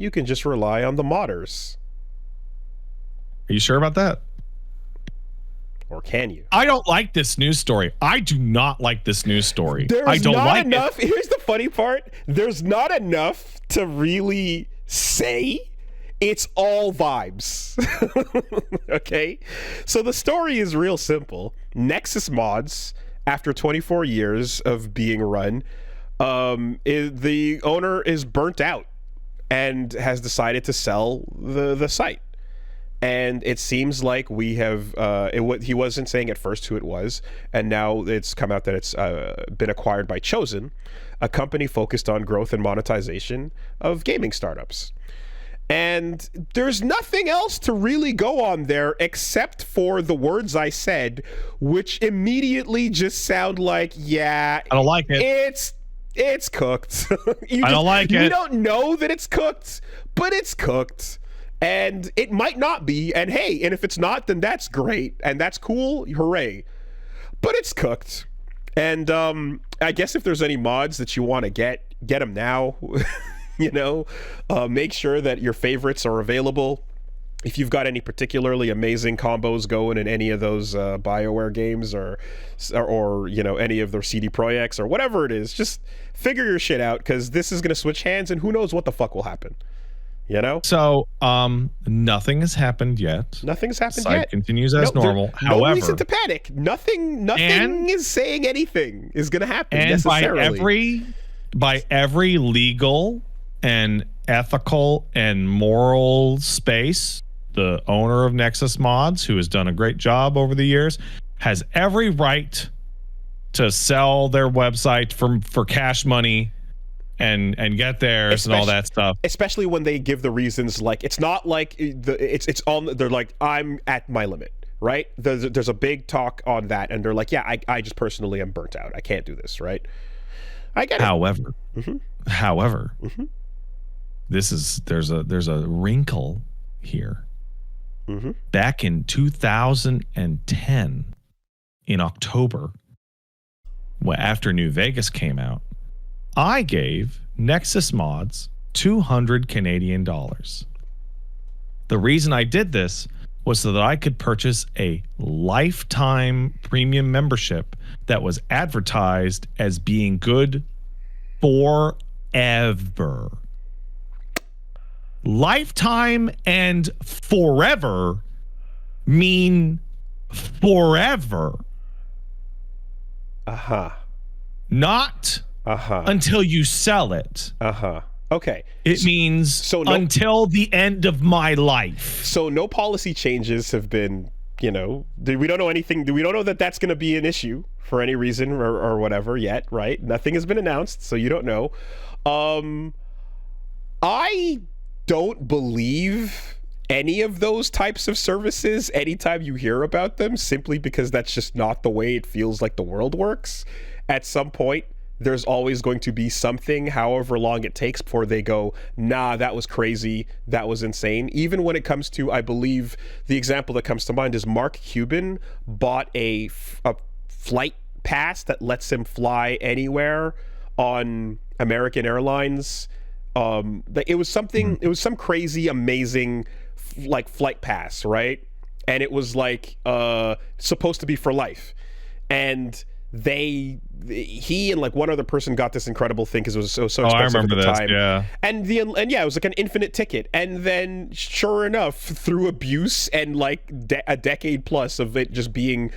you can just rely on the modders. Are you sure about that? Or can you? I don't like this news story. I do not like this news story. I don't not like enough. it. Here's the funny part. There's not enough to really say. It's all vibes. Okay? So the story is real simple. Nexus Mods, after 24 years of being run, the owner is burnt out and has decided to sell the site. And it seems like we have, he wasn't saying at first who it was, and now it's come out that it's been acquired by Chosen, a company focused on growth and monetization of gaming startups. And there's nothing else to really go on there except for the words I said, which immediately just sound like, yeah, I don't like it. It's cooked. I don't like it. You don't know that it's cooked, but it's cooked. And it might not be, and hey, and if it's not, then that's great, and that's cool, hooray. But it's cooked. And I guess if there's any mods that you want to get them now. You know, make sure that your favorites are available. If you've got any particularly amazing combos going in any of those BioWare games or you know, any of their CD Projekts or whatever it is, just figure your shit out, because this is going to switch hands and who knows what the fuck will happen. You know? So, nothing has happened yet. Nothing's happened Site yet. Continues as normal. However, no reason to panic. Nothing is saying anything is going to happen necessarily. By every legal and ethical and moral space, the owner of Nexus Mods, who has done a great job over the years, has every right to sell their website for cash money and get theirs and all that stuff. Especially when they give the reasons, like it's not like it's on. They're like, I'm at my limit, right? There's a big talk on that, and they're like, yeah, I just personally am burnt out. I can't do this, right? I get it. However, there's a wrinkle here. Back in 2010, in October, after New Vegas came out, I gave Nexus Mods 200 Canadian dollars. The reason I did this was so that I could purchase a lifetime premium membership that was advertised as being good forever. Lifetime and forever mean forever. Not until you sell it. Okay. It means until the end of my life. So no policy changes have been, you know, we don't know anything. We don't know that that's going to be an issue for any reason or whatever yet, right? Nothing has been announced, so you don't know. I don't believe any of those types of services anytime you hear about them, simply because that's just not the way it feels like the world works. At some point, there's always going to be something, however long it takes, before they go, nah, that was crazy, that was insane. Even when it comes to, I believe, the example that comes to mind is Mark Cuban bought a flight pass that lets him fly anywhere on American Airlines. It was something, it was some crazy, amazing, like, flight pass, right? And it was like supposed to be for life. And he and like one other person got this incredible thing because it was so expensive at the time. Yeah. And it was like an infinite ticket. And then sure enough, through abuse and like a decade plus of it just being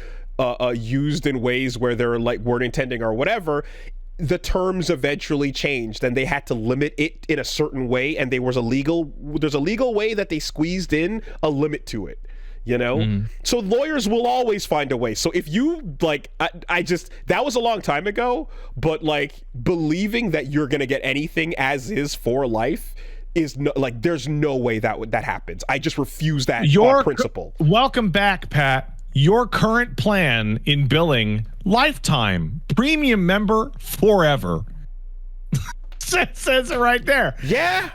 used in ways where they're like weren't intending or whatever, the terms eventually changed and they had to limit it in a certain way, and there's a legal way that they squeezed in a limit to it. You know, so lawyers will always find a way. So if you like, that was a long time ago, but like believing that you're going to get anything as is for life is no, like, there's no way that happens. I just refuse that on principle. Welcome back, Pat. Your current plan in billing, lifetime premium member forever. Says it right there. Yeah.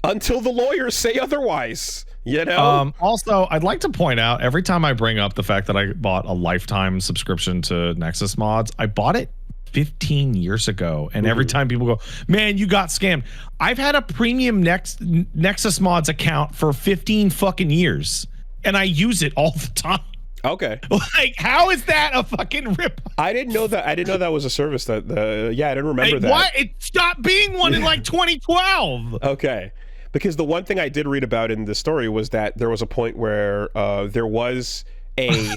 Until the lawyers say otherwise. You know. Also, I'd like to point out, every time I bring up the fact that I bought a lifetime subscription to Nexus Mods, I bought it 15 years ago. And every time people go, man, you got scammed. I've had a premium Nexus Mods account for 15 fucking years. And I use it all the time. Okay. Like, how is that a fucking rip? I didn't know that was a service that I didn't remember that. What? It stopped being one in like 2012. Okay. Because the one thing I did read about in the story was that there was a point where there was a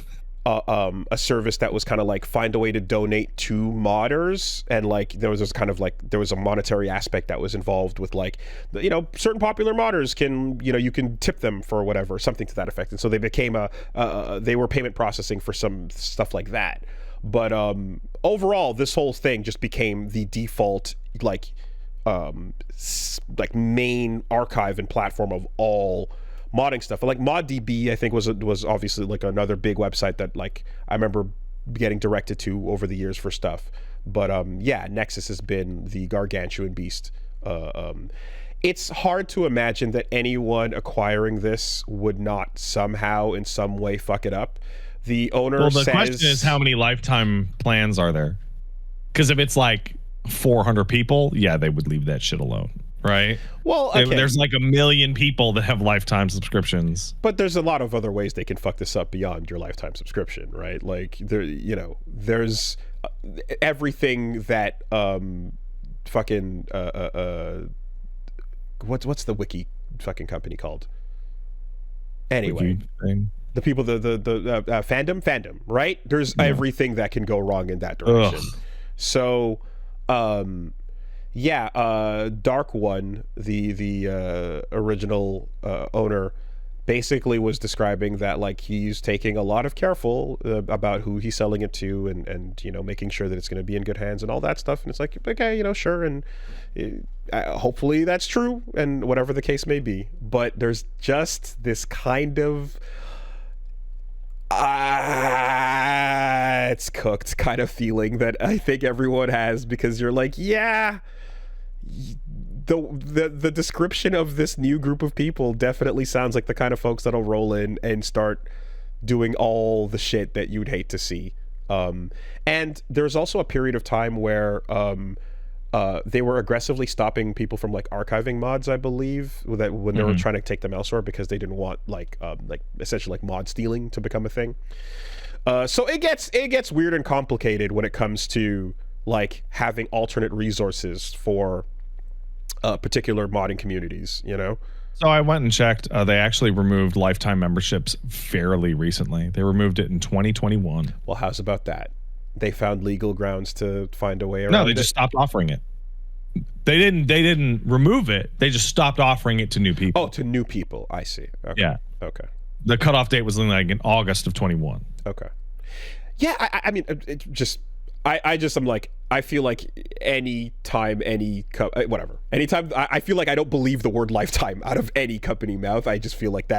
service that was kind of like find a way to donate to modders, and like there was this kind of like there was a monetary aspect that was involved with like certain popular modders can you can tip them for whatever, something to that effect, and so they became they were payment processing for some stuff like that. But overall, this whole thing just became the default like main archive and platform of all modding stuff. Like ModDB, I think was obviously like another big website that like I remember getting directed to over the years for stuff. But yeah, Nexus has been the gargantuan beast. It's hard to imagine that anyone acquiring this would not somehow in some way fuck it up. The owner says, question is, how many lifetime plans are there? Because if it's like 400 people, yeah, they would leave that shit alone. Right. Well, okay. There's like 1 million people that have lifetime subscriptions. But there's a lot of other ways they can fuck this up beyond your lifetime subscription, right? Like there's everything that fucking what's the wiki fucking company called? Anyway, the people the fandom, right? There's everything that can go wrong in that direction. Ugh. So Dark One, the original owner, basically was describing that like he's taking a lot of careful about who he's selling it to, and making sure that it's going to be in good hands and all that stuff. And it's like, okay, sure, and hopefully that's true, and whatever the case may be. But there's just this kind of it's cooked kind of feeling that I think everyone has, because you're like, yeah, the description of this new group of people definitely sounds like the kind of folks that'll roll in and start doing all the shit that you'd hate to see. And there's also a period of time where they were aggressively stopping people from like archiving mods, I believe, that when they were trying to take them elsewhere because they didn't want like essentially like mod stealing to become a thing. So it gets weird and complicated when it comes to like having alternate resources for particular modding communities, So I went and checked. They actually removed lifetime memberships fairly recently. They removed it in 2021. Well, how's about that? They found legal grounds to find a way around it? No, they just stopped offering it. They didn't remove it. They just stopped offering it to new people. Oh, to new people. I see. Okay. Yeah. Okay. The cutoff date was like in August of 21. Okay. Yeah, I mean, it just... I'm like, I feel like anytime I feel like I don't believe the word lifetime out of any company mouth. I just feel like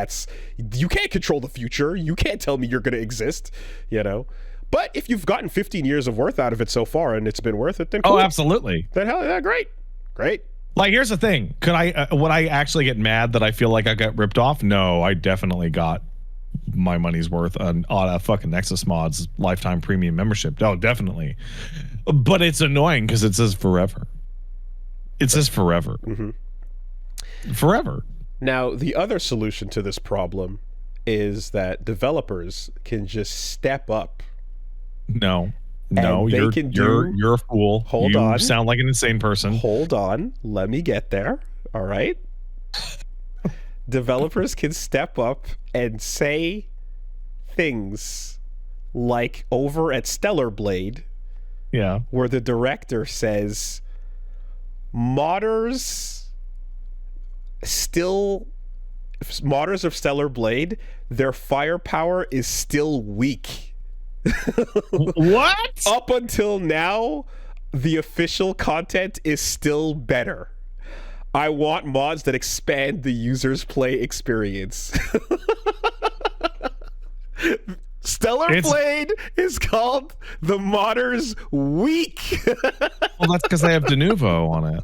you can't control the future. You can't tell me you're going to exist, But if you've gotten 15 years of worth out of it so far and it's been worth it, then cool. Oh, absolutely. Then hell yeah, great. Like, here's the thing. Would I actually get mad that I feel like I got ripped off? No, I definitely got my money's worth on a fucking Nexus Mods lifetime premium membership. Oh, definitely. But it's annoying because it says forever. It says forever. Mm-hmm. Forever. Now, the other solution to this problem is that developers can just step up. No, you're a fool. Hold on. You sound like an insane person. Hold on. Let me get there. All right. Developers can step up and say things like over at Stellar Blade, where the director says modders of Stellar Blade, their firepower is still weak. What? Up until now, the official content is still better. I want mods that expand the user's play experience. Stellar Blade is called the Modders Week. Well, that's because they have de novo on it.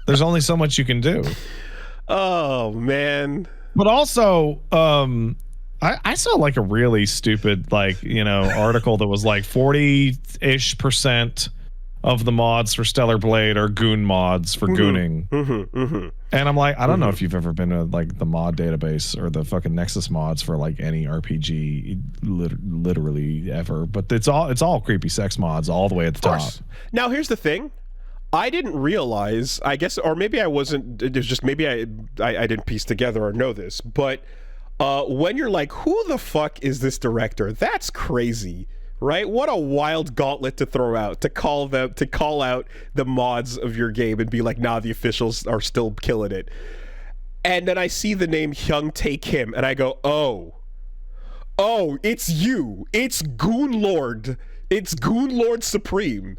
There's only so much you can do. Oh, man. But also, I saw like a really stupid article that was like 40-ish% of the mods for Stellar Blade are goon mods for gooning. And I'm like, I don't know if you've ever been to like the mod database or the fucking Nexus mods for like any RPG literally ever, but it's all creepy sex mods all the way at the top. Now here's the thing. I didn't realize, I guess, or maybe I wasn't, it was just maybe I didn't piece together or know this, but when you're like, who the fuck is this director? That's crazy, right? What a wild gauntlet to throw out, to call out the mods of your game and be like, nah, the officials are still killing it. And then I see the name Hyung Tae Kim and I go, oh, it's you. It's Goon Lord. It's Goon Lord Supreme.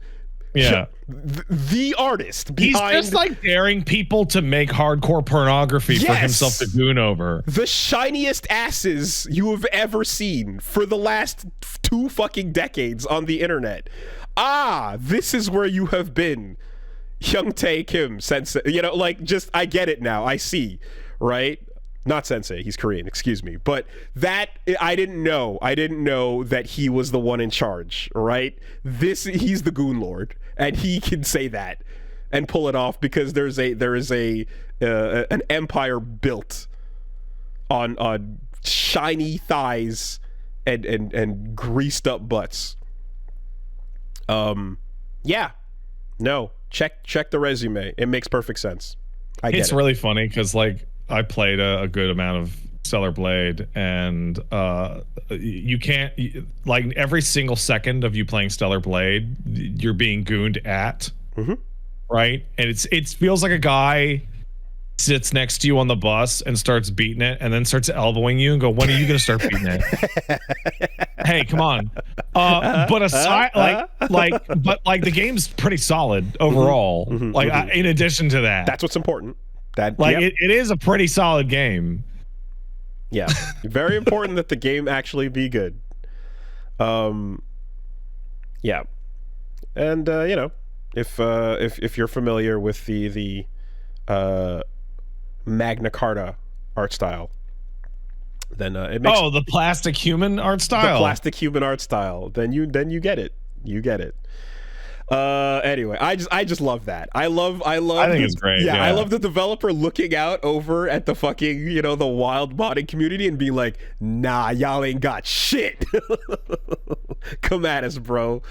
Yeah. The artist behind... He's just like daring people to make hardcore pornography for himself to goon over. The shiniest asses you have ever seen for the last 2 fucking decades on the internet. This is where you have been. Hyung Tae Kim, sensei. I get it now. I see, right? Not sensei, he's Korean, excuse me. But that, I didn't know. I didn't know that he was the one in charge, right? He's the Goon Lord, and he can say that and pull it off because there is an empire built on shiny thighs and greased up butts. Yeah. No. Check the resume. It makes perfect sense. It's really funny because I played a good amount of Stellar Blade, and you can't every single second of you playing Stellar Blade, you're being gooned at, right? And it feels like a guy sits next to you on the bus and starts beating it, and then starts elbowing you and go, "When are you gonna start beating it? Hey, come on!" But aside, but the game's pretty solid overall. In addition to that, that's what's important. It is a pretty solid game. Yeah, very important that the game actually be good. Yeah, and if you're familiar with the Magna Carta art style, then it makes the plastic human art style. The plastic human art style. Then you get it. You get it. Anyway, I just love that. I think it's great. Yeah, I love the developer looking out over at the fucking, the wild modding community and being like, nah, y'all ain't got shit. Come at us, bro.